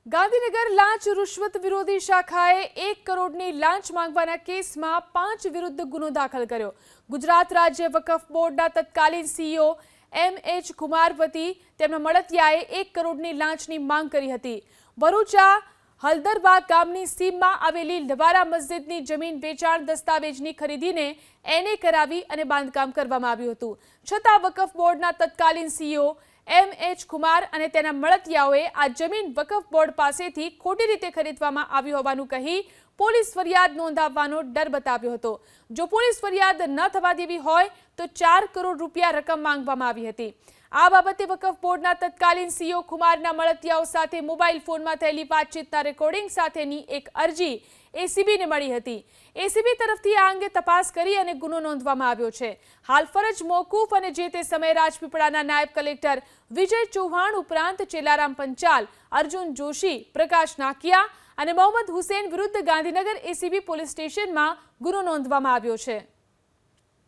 ગાંધીનગર લાંચ રૂશ્વત વિરોધી શાખાએ 1 કરોડની લાંચ માંગવાના કેસમાં 5 વિરુદ્ધ ગુનો દાખલ કર્યો। ગુજરાત રાજ્ય વકફ બોર્ડના તત્કાલીન સીઈઓ એમ.એચ. કુમારવતી તેમના મળતિયાએ 1 કરોડની લાંચની માંગ કરી હતી। ભરૂચા હલદરબાગ ગામની સીમમાં આવેલી લવારા મસ્જિદની જમીન વેચાણ દસ્તાવેજની ખરીદીને એને કરાવી અને બાંધકામ કરવામાં આવ્યું હતું, છતાં વકફ બોર્ડના તત્કાલીન સીઈઓ એમ.એચ. કુમાર અને તેના મળતિયાઓએ આ જમીન વકફ બોર્ડ પાસેથી ખોટી રીતે ખરીદવામાં આવી હોવાનું કહી પોલીસ ફરિયાદ નોંધાવવાનો ડર બતાવ્યો હતો। જો પોલીસ ફરિયાદ ન થવા દેવી હોય તો 4 કરોડ રૂપિયા રકમ માંગવામાં આવી હતી। આ બાબતે વકફ બોર્ડના તત્કાલીન સીઈઓ કુમારના મળતિયાઓ સાથે મોબાઈલ ફોનમાં થયેલી વાતચીતના રેકોર્ડિંગ સાથેની એક અરજી એસીબીને મળી હતી। એસીબી તરફથી આ અંગે તપાસ કરી અને ગુનો નોંધવામાં આવ્યો છે। હાલ ફરજ મોકૂફ અને જે તે સમયે રાજપીપળાના નાયબ કલેક્ટર વિજય ચૌહાણ ઉપરાંત ચેલારામ પંચાલ, અર્જુન જોશી, પ્રકાશ નાકિયા અને મોહમ્મદ હુસેન વિરુદ્ધ ગાંધીનગર એસીબી પોલીસ સ્ટેશનમાં ગુનો નોંધવામાં આવ્યો છે।